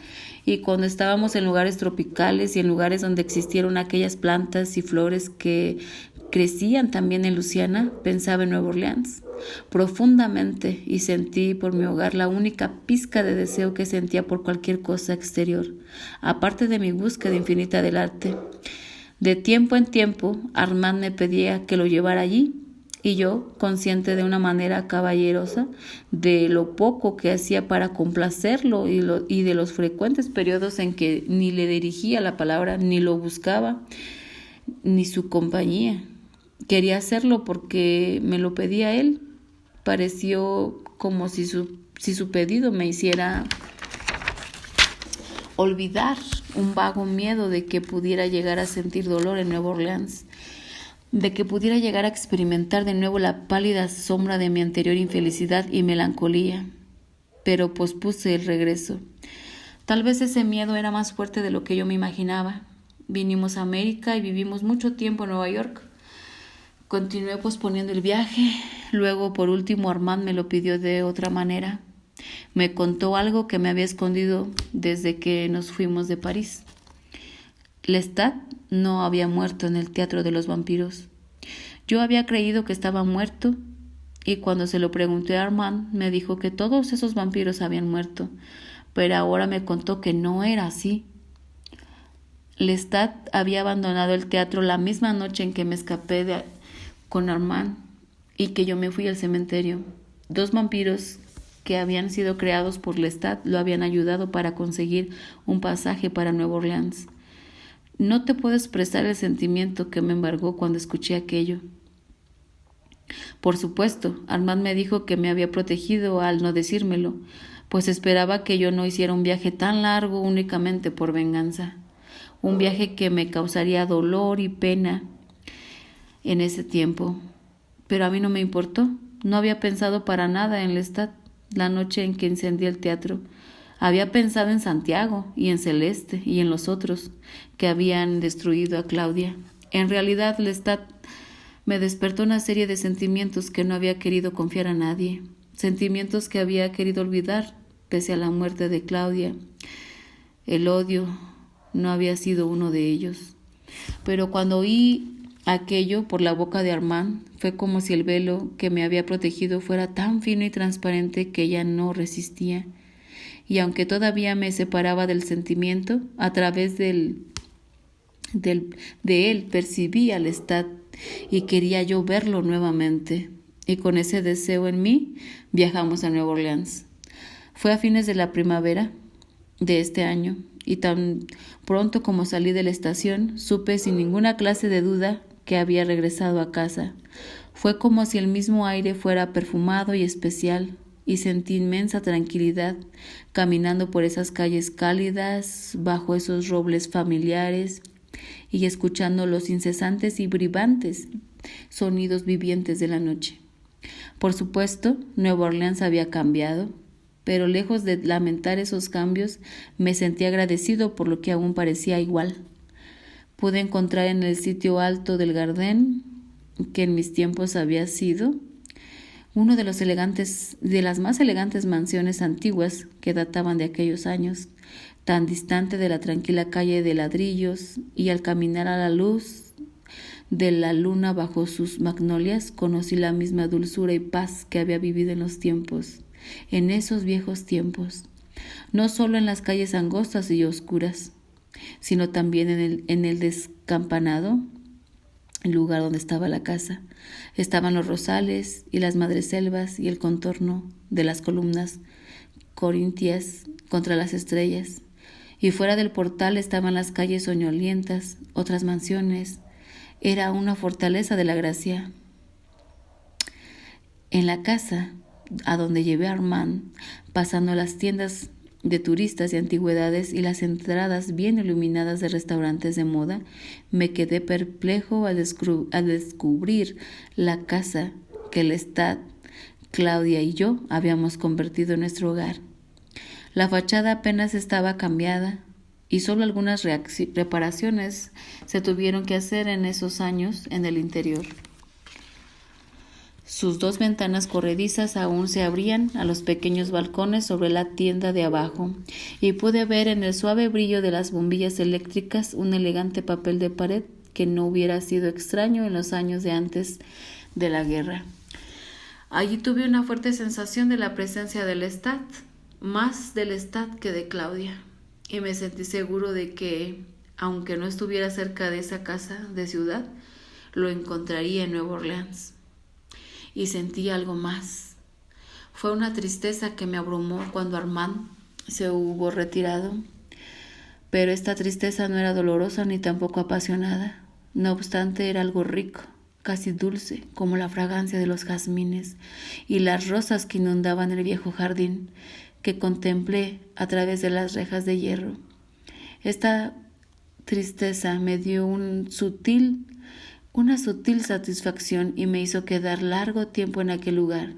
y cuando estábamos en lugares tropicales y en lugares donde existieron aquellas plantas y flores que crecían también en Luisiana, pensaba en Nueva Orleans profundamente y sentí por mi hogar la única pizca de deseo que sentía por cualquier cosa exterior, aparte de mi búsqueda infinita del arte. De tiempo en tiempo, Armand me pedía que lo llevara allí, y yo, consciente de una manera caballerosa de lo poco que hacía para complacerlo y de los frecuentes periodos en que ni le dirigía la palabra, ni lo buscaba, ni su compañía. Quería hacerlo porque me lo pedía él. Pareció como si su pedido me hiciera olvidar un vago miedo de que pudiera llegar a sentir dolor en Nueva Orleans. de que pudiera llegar a experimentar de nuevo la pálida sombra de mi anterior infelicidad y melancolía, pero pospuse el regreso. Tal vez ese miedo era más fuerte de lo que yo me imaginaba. Vinimos a América y vivimos mucho tiempo en Nueva York. Continué posponiendo el viaje. Luego, por último, Armand me lo pidió de otra manera. Me contó algo que me había escondido desde que nos fuimos de París. Lestat no había muerto en el Teatro de los Vampiros. Yo había creído que estaba muerto, y cuando se lo pregunté a Armand, me dijo que todos esos vampiros habían muerto, pero ahora me contó que no era así. Lestat había abandonado el teatro la misma noche en que me escapé con Armand y que yo me fui al cementerio. 2 vampiros que habían sido creados por Lestat lo habían ayudado para conseguir un pasaje para Nueva Orleans. No te puedo expresar el sentimiento que me embargó cuando escuché aquello. Por supuesto, Armand me dijo que me había protegido al no decírmelo, pues esperaba que yo no hiciera un viaje tan largo únicamente por venganza. Un viaje que me causaría dolor y pena en ese tiempo. Pero a mí no me importó. No había pensado para nada en Lestat la noche en que encendí el teatro. Había pensado en Santiago y en Celeste y en los otros que habían destruido a Claudia. En realidad, Lestat me despertó una serie de sentimientos que no había querido confiar a nadie, sentimientos que había querido olvidar pese a la muerte de Claudia. El odio no había sido uno de ellos. Pero cuando oí aquello por la boca de Armand, fue como si el velo que me había protegido fuera tan fino y transparente que ya no resistía. Y aunque todavía me separaba del sentimiento, a través de él percibí a Lestat y quería yo verlo nuevamente. Y con ese deseo en mí, viajamos a Nueva Orleans. Fue a fines de la primavera de este año, y tan pronto como salí de la estación, supe sin ninguna clase de duda que había regresado a casa. Fue como si el mismo aire fuera perfumado y especial, y sentí inmensa tranquilidad caminando por esas calles cálidas, bajo esos robles familiares, y escuchando los incesantes y vibrantes sonidos vivientes de la noche. Por supuesto, Nueva Orleans había cambiado, pero lejos de lamentar esos cambios, me sentí agradecido por lo que aún parecía igual. Pude encontrar en el sitio alto del Gardén, que en mis tiempos había sido uno de las más elegantes mansiones antiguas que databan de aquellos años, tan distante de la tranquila calle de ladrillos, y al caminar a la luz de la luna bajo sus magnolias, conocí la misma dulzura y paz que había vivido en esos viejos tiempos, no solo en las calles angostas y oscuras, sino también en el descampanado, el lugar donde estaba la casa. Estaban los rosales y las madreselvas y el contorno de las columnas corintias contra las estrellas. Y fuera del portal estaban las calles soñolientas, otras mansiones. Era una fortaleza de la gracia. En la casa a donde llevé a Armand, pasando las tiendas de turistas y antigüedades y las entradas bien iluminadas de restaurantes de moda, me quedé perplejo al descubrir la casa que Lestat, Claudia y yo habíamos convertido en nuestro hogar. La fachada apenas estaba cambiada y solo algunas reparaciones se tuvieron que hacer en esos años en el interior. Sus 2 ventanas corredizas aún se abrían a los pequeños balcones sobre la tienda de abajo, y pude ver en el suave brillo de las bombillas eléctricas un elegante papel de pared que no hubiera sido extraño en los años de antes de la guerra. Allí tuve una fuerte sensación de la presencia de Lestat, más de Lestat que de Claudia, y me sentí seguro de que, aunque no estuviera cerca de esa casa de ciudad, lo encontraría en Nueva Orleans. Y sentí algo más. Fue una tristeza que me abrumó cuando Armand se hubo retirado, pero esta tristeza no era dolorosa ni tampoco apasionada. No obstante, era algo rico, casi dulce, como la fragancia de los jazmines y las rosas que inundaban el viejo jardín que contemplé a través de las rejas de hierro. Esta tristeza me dio una sutil satisfacción y me hizo quedar largo tiempo en aquel lugar.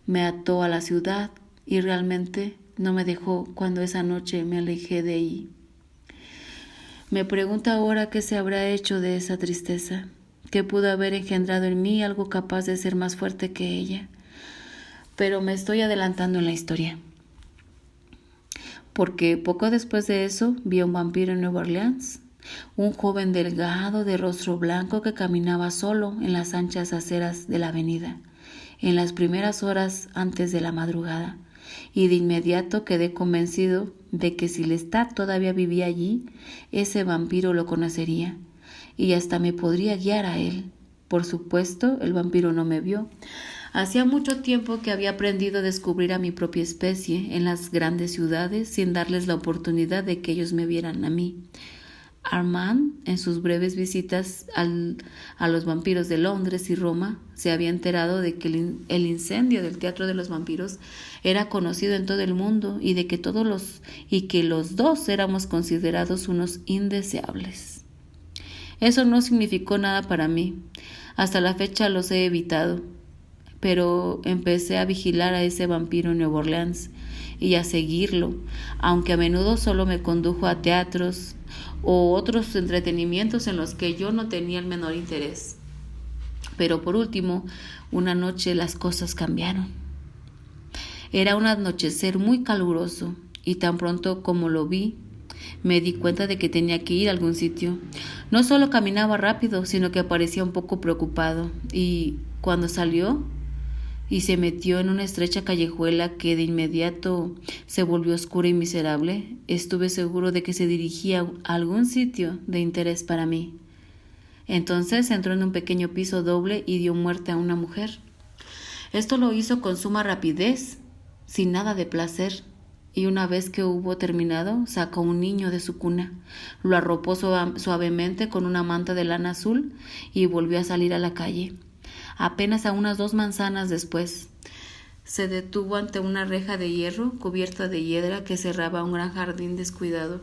Me ató a la ciudad y realmente no me dejó cuando esa noche me alejé de ahí. Me pregunto ahora qué se habrá hecho de esa tristeza, que pudo haber engendrado en mí algo capaz de ser más fuerte que ella. Pero me estoy adelantando en la historia, porque poco después de eso vi a un vampiro en Nueva Orleans, un joven delgado de rostro blanco que caminaba solo en las anchas aceras de la avenida, en las primeras horas antes de la madrugada, y de inmediato quedé convencido de que si Lestat todavía vivía allí, ese vampiro lo conocería, y hasta me podría guiar a él. Por supuesto, el vampiro no me vio. Hacía mucho tiempo que había aprendido a descubrir a mi propia especie en las grandes ciudades sin darles la oportunidad de que ellos me vieran a mí. Armand, en sus breves visitas a los vampiros de Londres y Roma, se había enterado de que el incendio del Teatro de los Vampiros era conocido en todo el mundo y de que los dos éramos considerados unos indeseables. Eso no significó nada para mí. Hasta la fecha los he evitado. Pero empecé a vigilar a ese vampiro en Nueva Orleans y a seguirlo, aunque a menudo solo me condujo a teatros o otros entretenimientos en los que yo no tenía el menor interés. Pero por último, una noche las cosas cambiaron. Era un anochecer muy caluroso y tan pronto como lo vi, me di cuenta de que tenía que ir a algún sitio. No solo caminaba rápido, sino que parecía un poco preocupado, y cuando salió y se metió en una estrecha callejuela que de inmediato se volvió oscura y miserable, estuve seguro de que se dirigía a algún sitio de interés para mí. Entonces entró en un pequeño piso doble y dio muerte a una mujer. Esto lo hizo con suma rapidez, sin nada de placer, y una vez que hubo terminado, sacó un niño de su cuna, lo arropó suavemente con una manta de lana azul y volvió a salir a la calle. Apenas a unas 2 manzanas después, se detuvo ante una reja de hierro cubierta de hiedra que cerraba un gran jardín descuidado.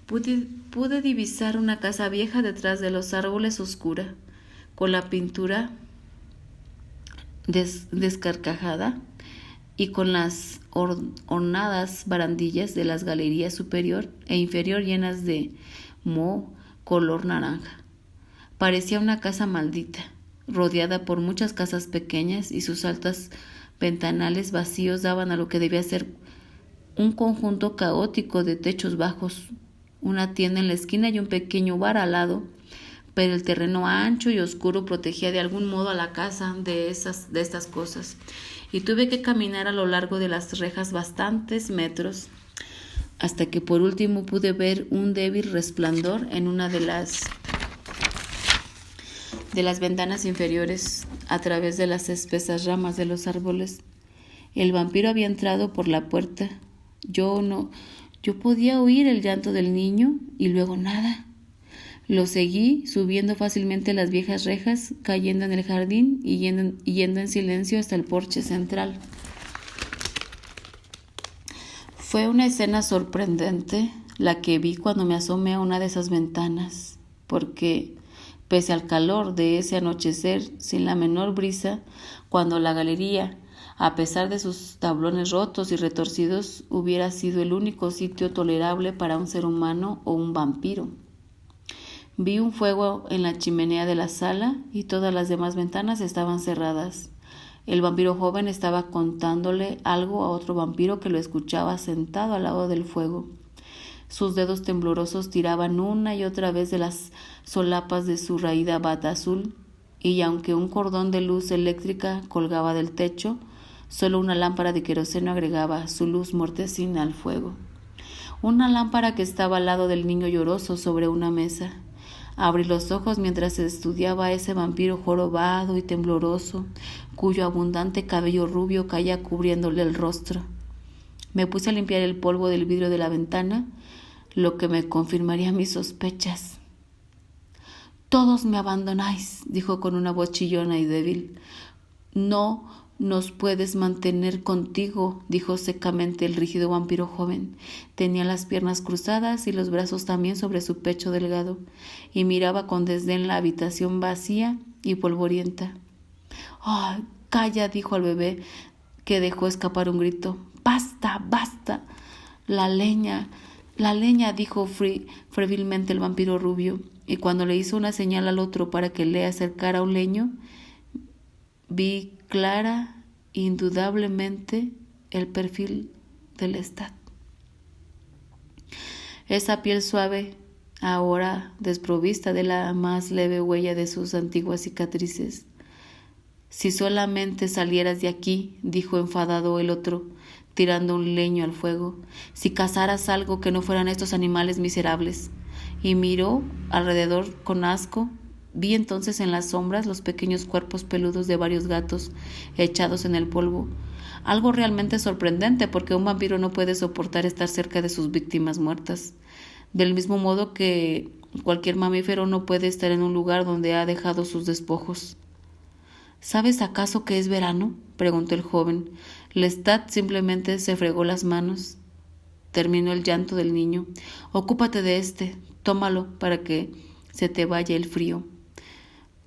Pude divisar una casa vieja detrás de los árboles oscura, con la pintura descarcajada y con las ornadas barandillas de las galerías superior e inferior llenas de moho color naranja. Parecía una casa maldita, rodeada por muchas casas pequeñas, y sus altos ventanales vacíos daban a lo que debía ser un conjunto caótico de techos bajos, una tienda en la esquina y un pequeño bar al lado, pero el terreno ancho y oscuro protegía de algún modo a la casa de estas cosas, y tuve que caminar a lo largo de las rejas bastantes metros, hasta que por último pude ver un débil resplandor en una de las ventanas inferiores a través de las espesas ramas de los árboles. El vampiro había entrado por la puerta. Yo podía oír el llanto del niño y luego nada. Lo seguí, subiendo fácilmente las viejas rejas, cayendo en el jardín y yendo en silencio hasta el porche central. Fue una escena sorprendente la que vi cuando me asomé a una de esas ventanas, porque pese al calor de ese anochecer, sin la menor brisa, cuando la galería, a pesar de sus tablones rotos y retorcidos, hubiera sido el único sitio tolerable para un ser humano o un vampiro. Vi un fuego en la chimenea de la sala y todas las demás ventanas estaban cerradas. El vampiro joven estaba contándole algo a otro vampiro que lo escuchaba sentado al lado del fuego. Sus dedos temblorosos tiraban una y otra vez de las solapas de su raída bata azul, y aunque un cordón de luz eléctrica colgaba del techo, solo una lámpara de queroseno agregaba su luz mortecina al fuego. Una lámpara que estaba al lado del niño lloroso sobre una mesa. Abrí los ojos mientras estudiaba a ese vampiro jorobado y tembloroso, cuyo abundante cabello rubio caía cubriéndole el rostro. Me puse a limpiar el polvo del vidrio de la ventana, lo que me confirmaría mis sospechas. «Todos me abandonáis», dijo con una voz chillona y débil. «No Nos puedes mantener contigo, dijo secamente el rígido vampiro joven. Tenía las piernas cruzadas y los brazos también sobre su pecho delgado, y miraba con desdén la habitación vacía y polvorienta. ¡Oh, calla! Dijo al bebé, que dejó escapar un grito. ¡Basta, basta! La leña, dijo febrilmente el vampiro rubio, y cuando le hizo una señal al otro para que le acercara un leño, vi clara, indudablemente, el perfil de Lestat. Esa piel suave, ahora desprovista de la más leve huella de sus antiguas cicatrices. Si solamente salieras de aquí, dijo enfadado el otro, tirando un leño al fuego, si cazaras algo que no fueran estos animales miserables. Y miró alrededor con asco. Vi entonces en las sombras los pequeños cuerpos peludos de varios gatos echados en el polvo. Algo realmente sorprendente, porque un vampiro no puede soportar estar cerca de sus víctimas muertas. Del mismo modo que cualquier mamífero no puede estar en un lugar donde ha dejado sus despojos. ¿Sabes acaso que es verano?, preguntó el joven. Lestat simplemente se fregó las manos. Terminó el llanto del niño. Ocúpate de tómalo para que se te vaya el frío.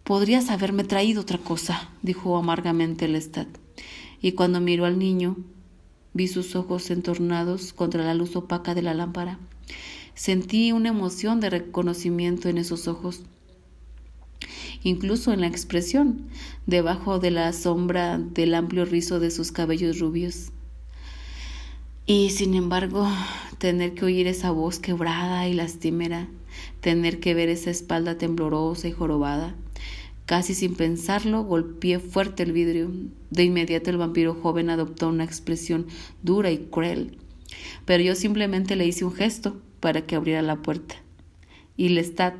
Podrías haberme traído otra cosa, dijo amargamente Lestat. Y cuando miró al niño, vi sus ojos entornados contra la luz opaca de la lámpara. Sentí una emoción de reconocimiento en esos ojos, incluso en la expresión, debajo de la sombra del amplio rizo de sus cabellos rubios. Y sin embargo, tener que oír esa voz quebrada y lastimera, tener que ver esa espalda temblorosa y jorobada. Casi sin pensarlo, golpeé fuerte el vidrio. De inmediato el vampiro joven adoptó una expresión dura y cruel, pero yo simplemente le hice un gesto para que abriera la puerta. Y Lestat,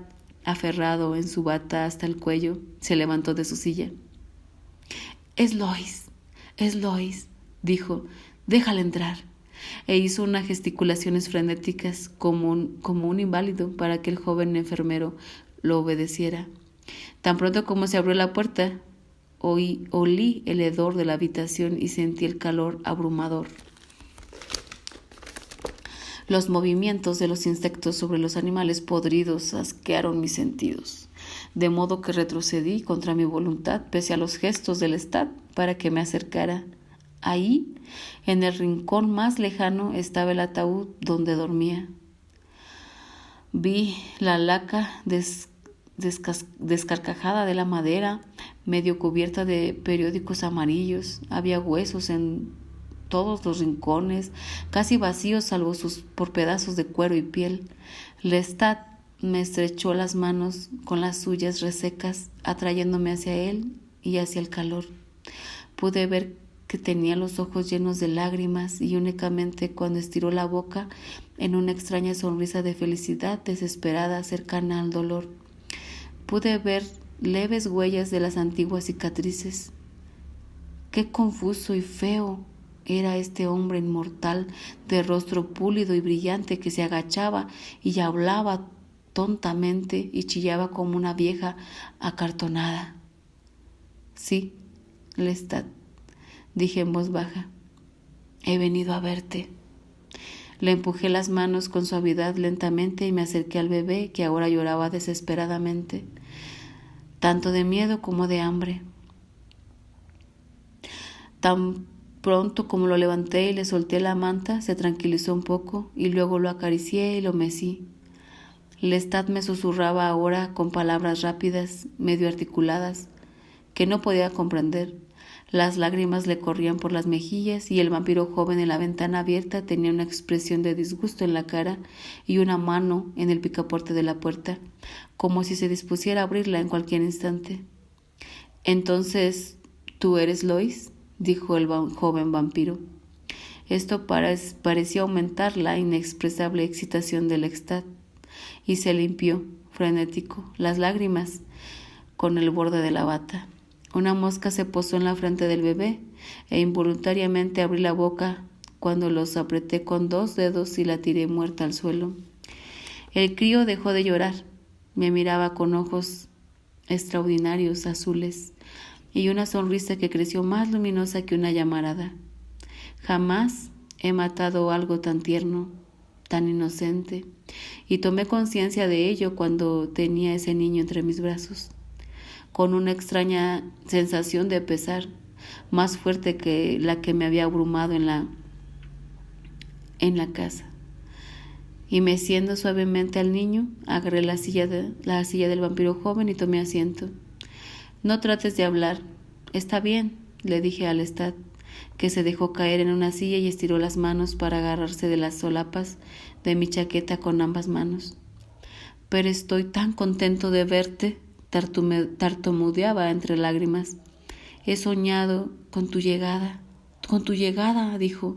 aferrado en su bata hasta el cuello, se levantó de su silla. Es Lois, dijo, déjala entrar. E hizo unas gesticulaciones frenéticas como un inválido para que el joven enfermero lo obedeciera. Tan pronto como se abrió la puerta, olí el hedor de la habitación y sentí el calor abrumador. Los movimientos de los insectos sobre los animales podridos asquearon mis sentidos, de modo que retrocedí contra mi voluntad pese a los gestos del Lestat para que me acercara. Ahí, en el rincón más lejano, estaba el ataúd donde dormía. Vi la laca descarcajada de la madera, medio cubierta de periódicos amarillos. Había huesos en todos los rincones, casi vacíos salvo por pedazos de cuero y piel. Lestat me estrechó las manos con las suyas resecas, atrayéndome hacia él y hacia el calor. Pude ver que tenía los ojos llenos de lágrimas y únicamente cuando estiró la boca en una extraña sonrisa de felicidad desesperada cercana al dolor, pude ver leves huellas de las antiguas cicatrices. Qué confuso y feo era este hombre inmortal de rostro púlido y brillante que se agachaba y hablaba tontamente y chillaba como una vieja acartonada. Sí, Lestat, dije en voz baja, he venido a verte. Le empujé las manos con suavidad lentamente y me acerqué al bebé que ahora lloraba desesperadamente, tanto de miedo como de hambre. Tan pronto como lo levanté y le solté la manta, se tranquilizó un poco y luego lo acaricié y lo mecí. Lestat me susurraba ahora con palabras rápidas, medio articuladas, que no podía comprender. Las lágrimas le corrían por las mejillas y el vampiro joven en la ventana abierta tenía una expresión de disgusto en la cara y una mano en el picaporte de la puerta, como si se dispusiera a abrirla en cualquier instante. «Entonces, ¿tú eres Lois?», dijo el joven vampiro. Esto pareció aumentar la inexpresable excitación del Lestat, y se limpió, frenético, las lágrimas con el borde de la bata. Una mosca se posó en la frente del bebé e involuntariamente abrí la boca cuando los apreté con 2 dedos y la tiré muerta al suelo. El crío dejó de llorar. Me miraba con ojos extraordinarios, azules. y una sonrisa que creció más luminosa que una llamarada. Jamás he matado algo tan tierno, tan inocente, y tomé conciencia de ello cuando tenía ese niño entre mis brazos, con una extraña sensación de pesar, más fuerte que la que me había abrumado en la casa. Y meciendo suavemente al niño, agarré la silla del vampiro joven y tomé asiento. No trates de hablar. Está bien, le dije a Lestat, que se dejó caer en una silla y estiró las manos para agarrarse de las solapas de mi chaqueta con ambas manos. Pero estoy tan contento de verte, tartamudeaba entre lágrimas. He soñado con tu llegada, dijo,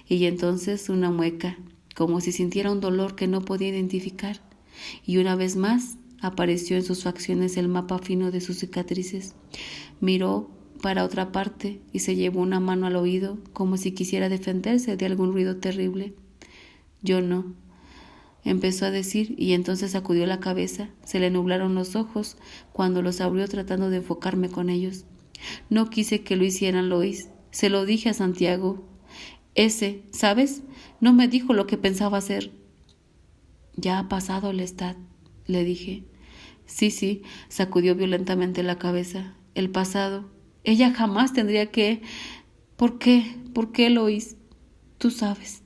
y entonces una mueca, como si sintiera un dolor que no podía identificar, y una vez más apareció en sus facciones el mapa fino de sus cicatrices. Miró para otra parte y se llevó una mano al oído como si quisiera defenderse de algún ruido terrible. Yo no, empezó a decir, y entonces sacudió la cabeza. Se le nublaron los ojos cuando los abrió tratando de enfocarme con ellos. No quise que lo hicieran, Lois. Se lo dije a Santiago. ¿Sabes? No me dijo lo que pensaba hacer. Ya ha pasado, Lestat, le dije. Sí, sacudió violentamente la cabeza. El pasado. Ella jamás tendría que... ¿Por qué? ¿Por qué, Lois? Tú sabes.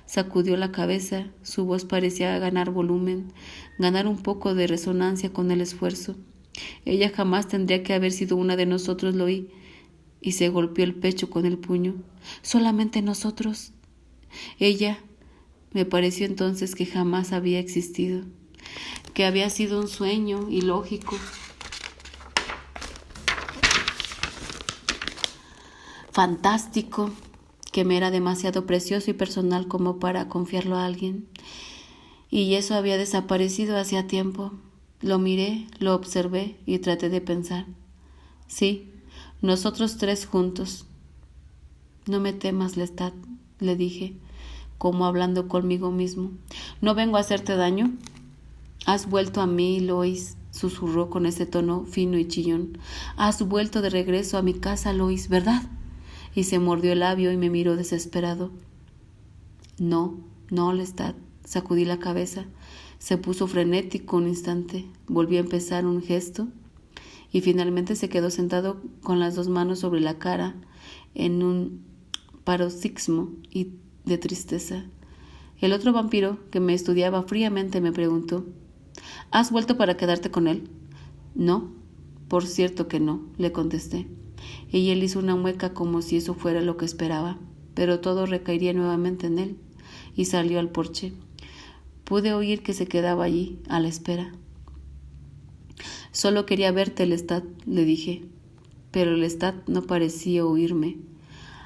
Sacudió la cabeza. Su voz parecía ganar volumen, ganar un poco de resonancia con el esfuerzo. Ella jamás tendría que haber sido una de nosotros, Lois. Y se golpeó el pecho con el puño. Solamente nosotros. Ella, me pareció entonces que jamás había existido, que había sido un sueño ilógico, fantástico, que me era demasiado precioso y personal como para confiarlo a alguien. Y eso había desaparecido hacía tiempo. Lo miré, lo observé y traté de pensar. Sí, nosotros tres juntos. No me temas, Lestat, le dije, como hablando conmigo mismo. No vengo a hacerte daño. Has vuelto a mí, Lois, susurró con ese tono fino y chillón. Has vuelto de regreso a mi casa, Lois, ¿verdad? Y se mordió el labio y me miró desesperado. No, Lestat, sacudí la cabeza. Se puso frenético un instante, volvió a empezar un gesto y finalmente se quedó sentado con las dos manos sobre la cara en un paroxismo de tristeza. El otro vampiro, que me estudiaba fríamente, me preguntó: ¿Has vuelto para quedarte con él? No, por cierto que no, le contesté. Y él hizo una mueca como si eso fuera lo que esperaba, pero todo recaería nuevamente en él, y salió al porche. Pude oír que se quedaba allí, a la espera. Solo quería verte, Lestat, le dije, pero Lestat no parecía oírme.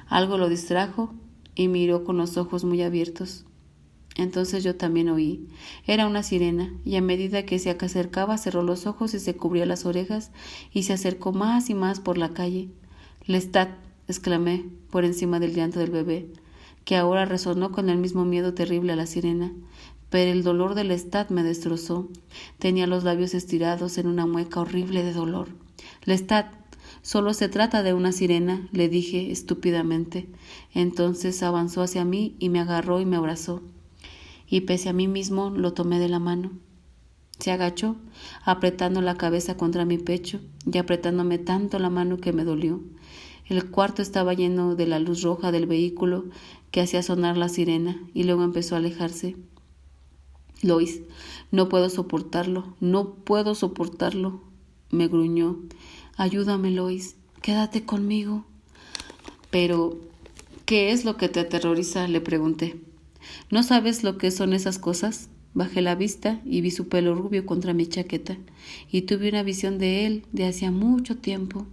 Algo lo distrajo y miró con los ojos muy abiertos. Entonces yo también oí. Era una sirena, y a medida que se acercaba cerró los ojos y se cubría las orejas y se acercó más y más por la calle. Lestat, exclamé por encima del llanto del bebé, que ahora resonó con el mismo miedo terrible a la sirena. Pero el dolor de Lestat me destrozó. Tenía los labios estirados en una mueca horrible de dolor. Lestat, solo se trata de una sirena, le dije estúpidamente. Entonces avanzó hacia mí y me agarró y me abrazó. Y pese a mí mismo lo tomé de la mano. Se agachó, apretando la cabeza contra mi pecho y apretándome tanto la mano que me dolió. El cuarto estaba lleno de la luz roja del vehículo que hacía sonar la sirena y luego empezó a alejarse. Lois, no puedo soportarlo, me gruñó. Ayúdame, Lois, quédate conmigo. Pero, ¿qué es lo que te aterroriza?, le pregunté. ¿No sabes lo que son esas cosas? Bajé la vista y vi su pelo rubio contra mi chaqueta, y tuve una visión de él de hacía mucho tiempo.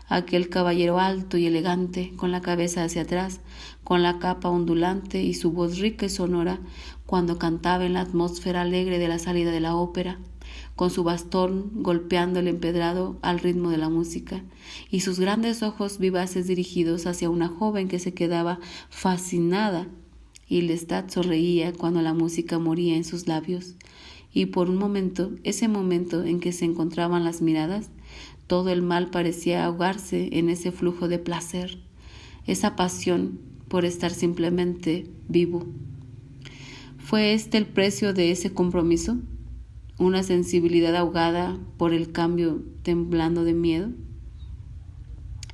Aquel caballero alto y elegante, con la cabeza hacia atrás, con la capa ondulante y su voz rica y sonora cuando cantaba en la atmósfera alegre de la salida de la ópera, con su bastón golpeando el empedrado al ritmo de la música, y sus grandes ojos vivaces dirigidos hacia una joven que se quedaba fascinada, y Lestat sonreía cuando la música moría en sus labios, y por un momento, ese momento en que se encontraban las miradas, Todo el mal parecía ahogarse en ese flujo de placer, esa pasión por estar simplemente vivo. ¿Fue este el precio de ese compromiso? ¿Una sensibilidad ahogada por el cambio, temblando de miedo?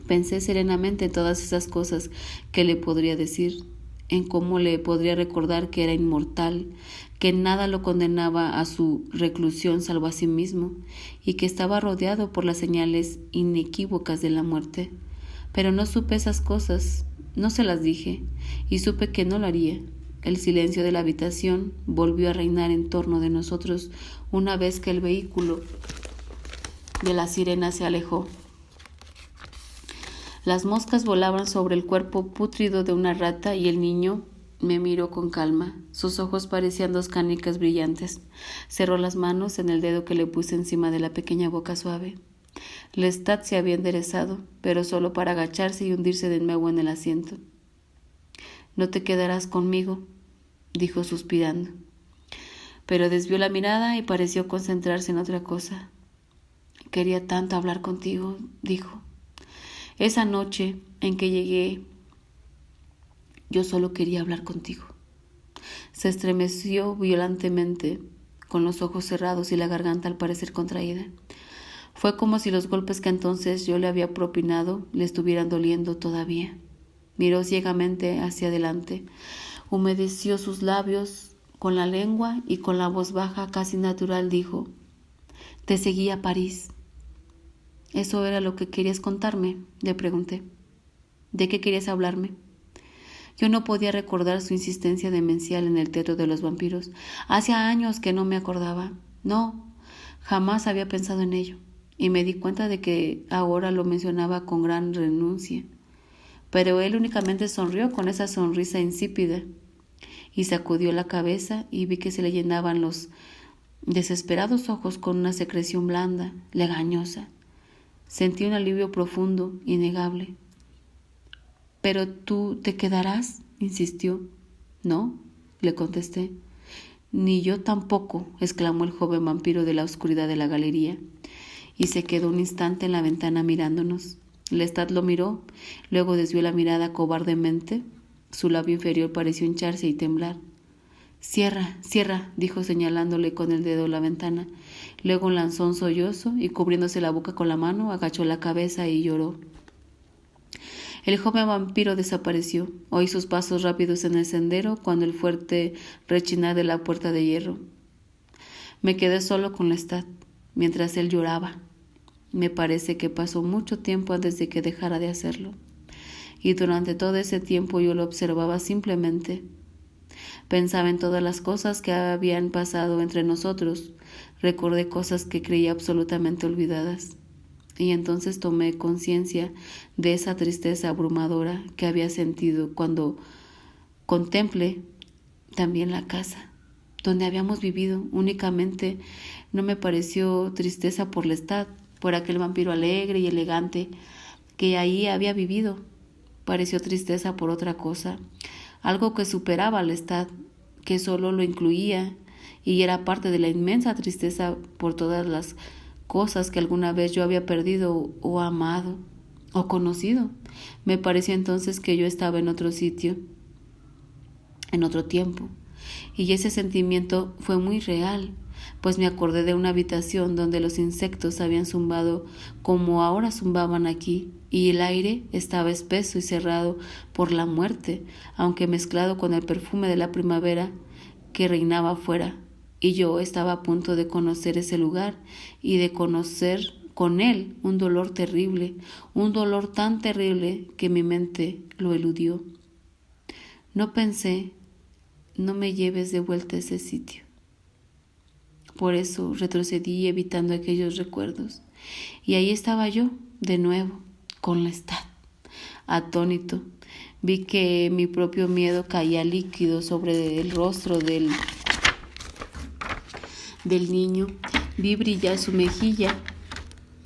Pensé serenamente en todas esas cosas que le podría decir, en cómo le podría recordar que era inmortal, que nada lo condenaba a su reclusión salvo a sí mismo, y que estaba rodeado por las señales inequívocas de la muerte. Pero no supe esas cosas, no se las dije, y supe que no lo haría. El silencio de la habitación volvió a reinar en torno de nosotros una vez que el vehículo de la sirena se alejó. Las moscas volaban sobre el cuerpo pútrido de una rata y el niño me miró con calma. Sus ojos parecían dos canicas brillantes. Cerró las manos en el dedo que le puse encima de la pequeña boca suave. Lestat se había enderezado, pero solo para agacharse y hundirse de nuevo en el asiento. «No te quedarás conmigo», dijo suspirando. Pero desvió la mirada y pareció concentrarse en otra cosa. «Quería tanto hablar contigo», dijo. «Esa noche en que llegué, yo solo quería hablar contigo». Se estremeció violentemente, con los ojos cerrados y la garganta al parecer contraída. Fue como si los golpes que entonces yo le había propinado le estuvieran doliendo todavía. Miró ciegamente hacia adelante, humedeció sus labios con la lengua y con la voz baja, casi natural, dijo: «Te seguí a París». «¿Eso era lo que querías contarme?», le pregunté. «¿De qué querías hablarme?». Yo no podía recordar su insistencia demencial en el teatro de los vampiros. Hacía años que no me acordaba. No, jamás había pensado en ello. Y me di cuenta de que ahora lo mencionaba con gran renuncia. Pero él únicamente sonrió con esa sonrisa insípida y sacudió la cabeza, y vi que se le llenaban los desesperados ojos con una secreción blanda, legañosa. Sentí un alivio profundo, innegable. «¿Pero tú te quedarás?», insistió. «No», le contesté. «Ni yo tampoco», exclamó el joven vampiro de la oscuridad de la galería, y se quedó un instante en la ventana mirándonos. Lestat lo miró, luego desvió la mirada cobardemente. Su labio inferior pareció hincharse y temblar. «Cierra, cierra», dijo señalándole con el dedo la ventana. Luego lanzó un sollozo y, cubriéndose la boca con la mano, agachó la cabeza y lloró. El joven vampiro desapareció. Oí sus pasos rápidos en el sendero cuando el fuerte rechinar de la puerta de hierro. Me quedé solo con Lestat mientras él lloraba. Me parece que pasó mucho tiempo antes de que dejara de hacerlo. Y durante todo ese tiempo yo lo observaba simplemente. Pensaba en todas las cosas que habían pasado entre nosotros. Recordé cosas que creía absolutamente olvidadas. Y entonces tomé conciencia de esa tristeza abrumadora que había sentido cuando contemplé también la casa donde habíamos vivido. Únicamente no me pareció tristeza por Lestat, por aquel vampiro alegre y elegante que ahí había vivido. Pareció tristeza por otra cosa, algo que superaba a Lestat, que solo lo incluía y era parte de la inmensa tristeza por todas las cosas que alguna vez yo había perdido o amado o conocido. Me pareció entonces que yo estaba en otro sitio, en otro tiempo, y ese sentimiento fue muy real, pues me acordé de una habitación donde los insectos habían zumbado como ahora zumbaban aquí, y el aire estaba espeso y cerrado por la muerte, aunque mezclado con el perfume de la primavera que reinaba afuera. Y yo estaba a punto de conocer ese lugar y de conocer con él un dolor terrible, un dolor tan terrible que mi mente lo eludió. No pensé: no me lleves de vuelta a ese sitio. Por eso retrocedí evitando aquellos recuerdos. Y ahí estaba yo, de nuevo, con Lestat. Atónito, vi que mi propio miedo caía líquido sobre el rostro del niño. Vi brillar su mejilla,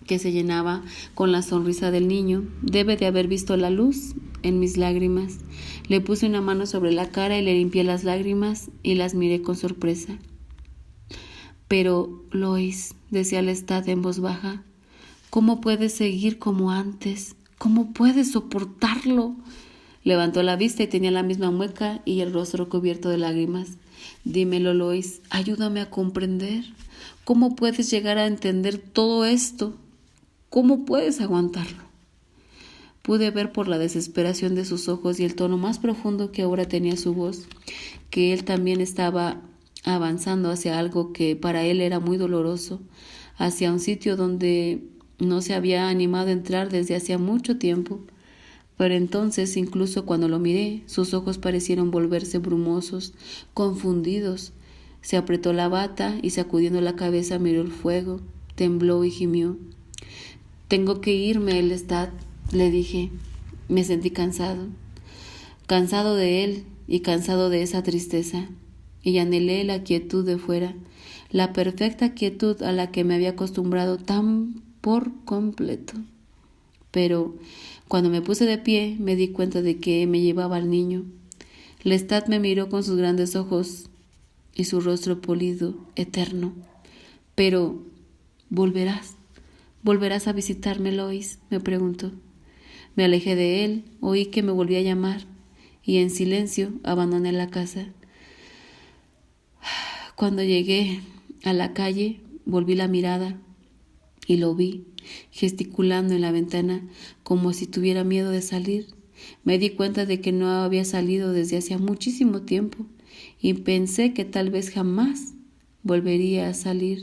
que se llenaba con la sonrisa del niño. Debe de haber visto la luz en mis lágrimas. Le puse una mano sobre la cara y le limpié las lágrimas y las miré con sorpresa. «Pero, Lois», decía Lestat en voz baja, ¿Cómo puedes seguir como antes? ¿Cómo puedes soportarlo? Levantó la vista y tenía la misma mueca y el rostro cubierto de lágrimas. Dímelo, Lois, ayúdame a comprender. ¿Cómo puedes llegar a entender todo esto? ¿Cómo puedes aguantarlo? Pude ver por la desesperación de sus ojos y el tono más profundo que ahora tenía su voz, que él también estaba avanzando hacia algo que para él era muy doloroso, hacia un sitio donde no se había animado a entrar desde hacía mucho tiempo. Pero entonces, incluso cuando lo miré, sus ojos parecieron volverse brumosos, confundidos. Se apretó la bata y sacudiendo la cabeza miró el fuego, tembló y gimió. Tengo que irme, Lestat, le dije. Me sentí cansado de él y cansado de esa tristeza, y anhelé la quietud de fuera, la perfecta quietud a la que me había acostumbrado tan por completo. Pero cuando me puse de pie me di cuenta de que me llevaba al niño. Lestat me miró con sus grandes ojos y su rostro polido, eterno. Pero, ¿volverás a visitarme, Lois?, me preguntó. Me alejé de él, oí que me volvía a llamar y en silencio abandoné la casa. Cuando llegué a la calle, volví la mirada y lo vi, gesticulando en la ventana como si tuviera miedo de salir. Me di cuenta de que no había salido desde hacía muchísimo tiempo y pensé que tal vez jamás volvería a salir.